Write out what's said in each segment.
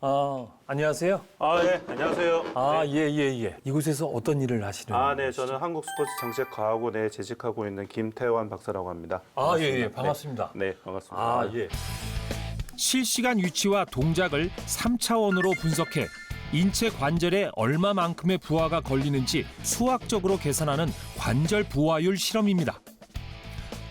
안녕하세요. 네, 안녕하세요. 예. 이곳에서 어떤 일을 하시는? 네, 저는 한국스포츠정책과학원에 재직하고 있는 김태환 박사라고 합니다. 예, 반갑습니다. 네, 반갑습니다. 예. 실시간 위치와 동작을 3차원으로 분석해 인체 관절에 얼마만큼의 부하가 걸리는지 수학적으로 계산하는 관절 부하율 실험입니다.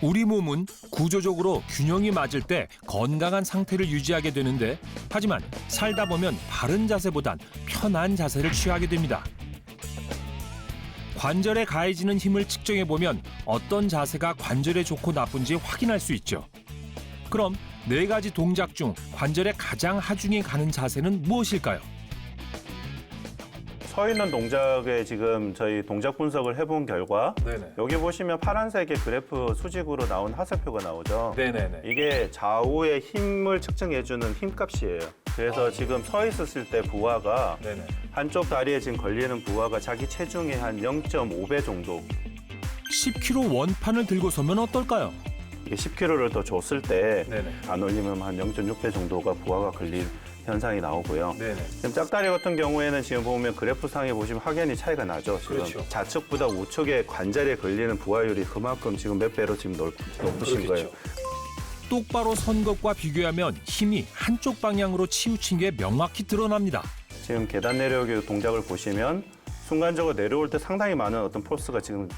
우리 몸은 구조적으로 균형이 맞을 때 건강한 상태를 유지하게 되는데, 하지만 살다 보면 바른 자세보단 편한 자세를 취하게 됩니다. 관절에 가해지는 힘을 측정해 보면 어떤 자세가 관절에 좋고 나쁜지 확인할 수 있죠. 그럼 4가지 동작 중 관절에 가장 하중이 가는 자세는 무엇일까요? 서 있는 동작에 지금 저희 동작 분석을 해본 결과 네네. 여기 보시면 파란색의 그래프 수직으로 나온 하세표가 나오죠. 네네네. 이게 좌우의 힘을 측정해주는 힘값이에요. 그래서 지금 서 있었을 때 부하가 네네. 한쪽 다리에 지금 걸리는 부하가 자기 체중의 한 0.5배 정도. 10kg 원판을 들고 서면 어떨까요? 이게 10kg를 더 줬을 때 네네. 안 올리면 한 0.6배 정도가 부하가 걸릴 현상이 나오고요. 네네. 지금 짝다리 같은 경우에는 지금 보면 그래프상에 보시면 확연히 차이가 나죠. 지금 그렇죠. 좌측보다 우측의 관절에 걸리는 부하율이 그만큼 지금 몇 배로 지금 높으신 거예요. 똑바로 선 것과 비교하면 힘이 한쪽 방향으로 치우친 게 명확히 드러납니다. 지금 계단 내려오기 동작을 보시면 순간적으로 내려올 때 상당히 많은 어떤 포스가 지금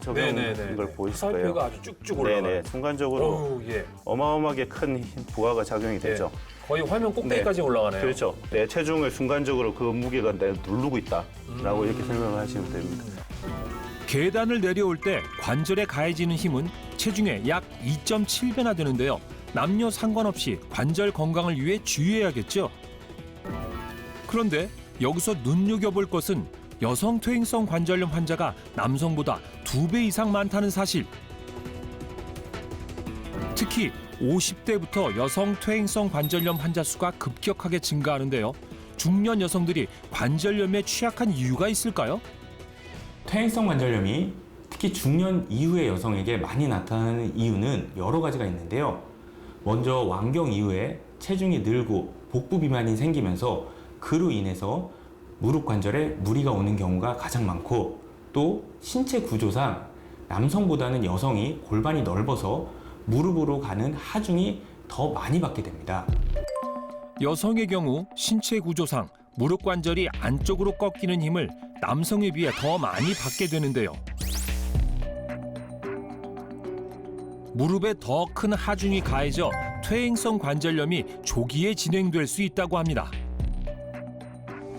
적용된 걸 보이실 거예요. 화살표가 아주 쭉쭉 올라가요. 네네. 순간적으로 예. 어마어마하게 큰 부하가 작용이 되죠. 거의 화면 꼭대기까지 올라가네요. 그렇죠. 내 체중을 순간적으로 그 무게가 내 누르고 있다라고 이렇게 생각을 하시면 됩니다. 계단을 내려올 때 관절에 가해지는 힘은 체중의 약 2.7배나 되는데요. 남녀 상관없이 관절 건강을 위해 주의해야겠죠. 그런데 여기서 눈여겨볼 것은 여성 퇴행성 관절염 환자가 남성보다 2배 이상 많다는 사실. 특히 50대부터 여성 퇴행성 관절염 환자 수가 급격하게 증가하는데요. 중년 여성들이 관절염에 취약한 이유가 있을까요? 퇴행성 관절염이 특히 중년 이후의 여성에게 많이 나타나는 이유는 여러 가지가 있는데요. 먼저 완경 이후에 체중이 늘고 복부 비만이 생기면서 그로 인해서 무릎 관절에 무리가 오는 경우가 가장 많고, 또 신체 구조상 남성보다는 여성이 골반이 넓어서 무릎으로 가는 하중이 더 많이 받게 됩니다. 여성의 경우 신체 구조상 무릎 관절이 안쪽으로 꺾이는 힘을 남성에 비해 더 많이 받게 되는데요. 무릎에 더 큰 하중이 가해져 퇴행성 관절염이 조기에 진행될 수 있다고 합니다.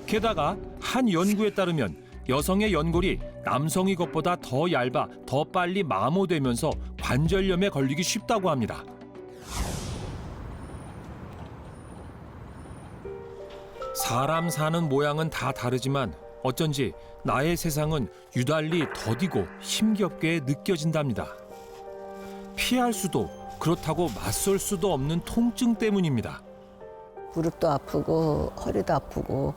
게다가 한 연구에 따르면 여성의 연골이 남성의 것보다 더 얇아 더 빨리 마모되면서 관절염에 걸리기 쉽다고 합니다. 사람 사는 모양은 다 다르지만 어쩐지 나의 세상은 유달리 더디고 힘겹게 느껴진답니다. 피할 수도 그렇다고 맞설 수도 없는 통증 때문입니다. 무릎도 아프고 허리도 아프고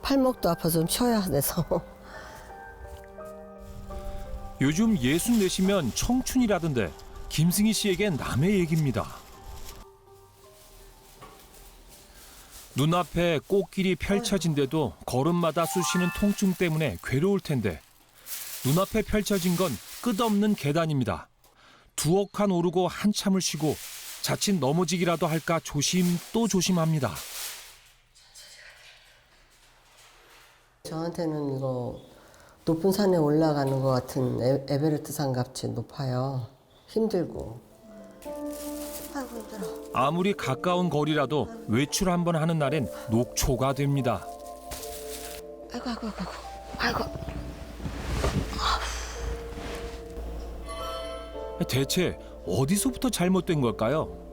팔목도 아파서 좀 쉬어야 돼서. 요즘 64시면 청춘이라던데 김승희 씨에겐 남의 얘기입니다. 눈앞에 꽃길이 펼쳐진데도 걸음마다 쑤시는 통증 때문에 괴로울 텐데 눈앞에 펼쳐진 건 끝없는 계단입니다. 두어 칸 오르고 한참을 쉬고 자칫 넘어지기라도 할까 조심 또 조심합니다. 저한테는 이거 높은 산에 올라가는 것 같은 에베레스트 산 같이 높아요. 힘들고. 아이고 힘들어. 아무리 가까운 거리라도 외출 한번 하는 날엔 녹초가 됩니다. 아이고. 대체 어디서부터 잘못된 걸까요?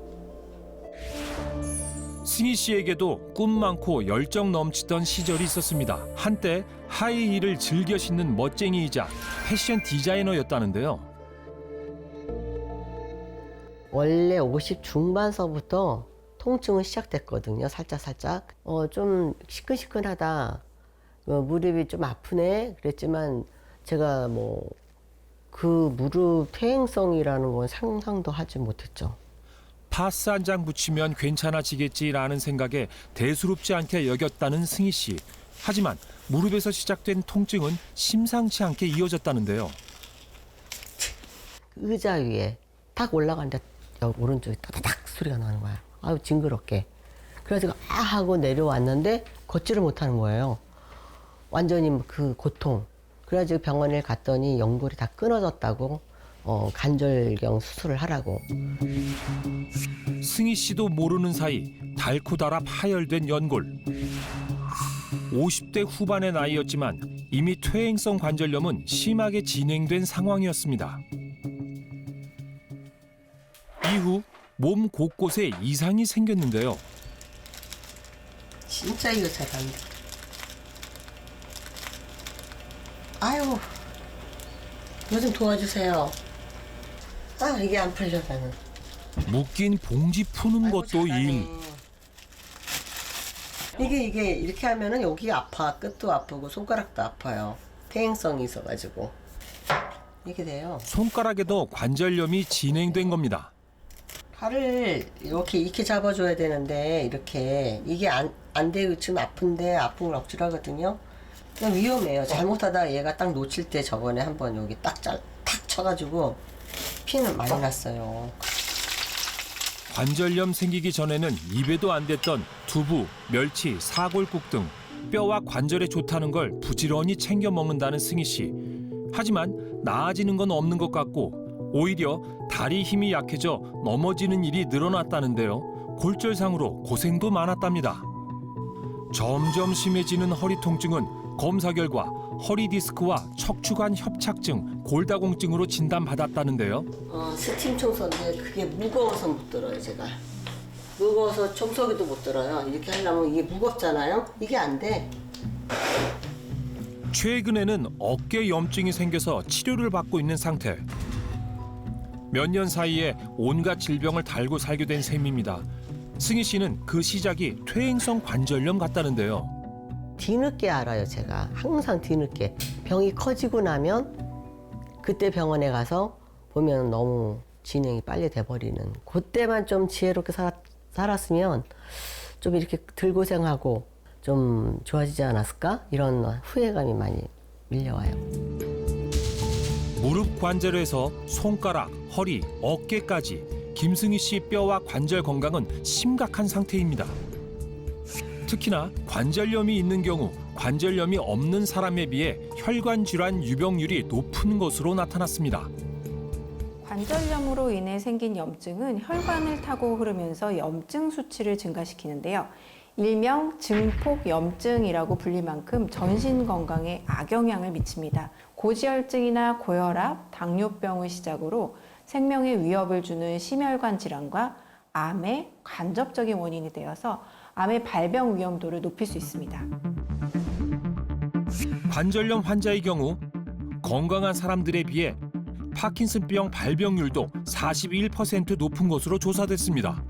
승희 씨에게도 꿈 많고 열정 넘치던 시절이 있었습니다. 한때 하이힐을 즐겨 신는 멋쟁이이자 패션 디자이너였다는데요. 원래 50 중반서부터 통증은 시작됐거든요. 살짝. 좀 시큰시큰하다. 무릎이 좀 아프네. 그랬지만 제가 그 무릎 퇴행성이라는 건 상상도 하지 못했죠. 파스 한 장 붙이면 괜찮아지겠지라는 생각에 대수롭지 않게 여겼다는 승희 씨. 하지만 무릎에서 시작된 통증은 심상치 않게 이어졌다는데요. 의자 위에 딱 올라가는데 오른쪽에 따다닥 소리가 나는 거야. 아유 징그럽게. 그래가지고 아 하고 내려왔는데 걷지를 못하는 거예요. 완전히 그 고통. 그래가지고 병원에 갔더니 연골이 다 끊어졌다고 관절경 수술을 하라고. 승희 씨도 모르는 사이 닳고 닳아 파열된 연골. 50대 후반의 나이였지만 이미 퇴행성 관절염은 심하게 진행된 상황이었습니다. 이후 몸 곳곳에 이상이 생겼는데요. 진짜 이거 잘 안 돼. 아유, 이거 좀 도와주세요. 아, 이게 안 풀려, 나는. 묶인 봉지 푸는 아이고, 것도 잘하네. 일. 이게 이렇게 하면은 여기가 아파. 끝도 아프고 손가락도 아파요. 퇴행성이 있어가지고. 이렇게 돼요. 손가락에도 관절염이 진행된 겁니다. 팔을 이렇게 잡아줘야 되는데 이게 안 되고 지금 아픈데 아픈 걸 억지로 하거든요. 그냥 위험해요. 잘못하다가 얘가 딱 놓칠 때 저번에 한번 여기 탁 쳐가지고 피는 많이 났어요. 관절염 생기기 전에는 입에도 안 댔던 두부, 멸치, 사골국 등 뼈와 관절에 좋다는 걸 부지런히 챙겨 먹는다는 승희 씨. 하지만 나아지는 건 없는 것 같고 오히려 다리 힘이 약해져 넘어지는 일이 늘어났다는데요. 골절상으로 고생도 많았답니다. 점점 심해지는 허리 통증은 검사 결과 허리 디스크와 척추관 협착증, 골다공증으로 진단받았다는데요. 스팀 청소인데 그게 무거워서 못 들어요, 제가. 무거워서 청소기도 못 들어요. 이렇게 하려면 이게 무겁잖아요. 이게 안 돼. 최근에는 어깨 염증이 생겨서 치료를 받고 있는 상태. 몇 년 사이에 온갖 질병을 달고 살게 된 셈입니다. 승희 씨는 그 시작이 퇴행성 관절염 같다는데요. 뒤늦게 알아요, 제가. 항상 뒤늦게. 병이 커지고 나면 그때 병원에 가서 보면 너무 진행이 빨리 돼버리는. 그때만 좀 지혜롭게 살았으면 좀 이렇게 덜 고생하고 좀 좋아지지 않았을까? 이런 후회감이 많이 밀려와요. 무릎 관절에서 손가락, 허리, 어깨까지 김승희 씨 뼈와 관절 건강은 심각한 상태입니다. 특히나 관절염이 있는 경우 관절염이 없는 사람에 비해 혈관 질환 유병률이 높은 것으로 나타났습니다. 관절염으로 인해 생긴 염증은 혈관을 타고 흐르면서 염증 수치를 증가시키는데요. 일명 증폭염증이라고 불릴 만큼 전신 건강에 악영향을 미칩니다. 고지혈증이나 고혈압, 당뇨병을 시작으로 생명에 위협을 주는 심혈관 질환과 암의 간접적인 원인이 되어서 암의 발병 위험도를 높일 수 있습니다. 관절염 환자의 경우 건강한 사람들에 비해 파킨슨병 발병률도 41% 높은 것으로 조사됐습니다.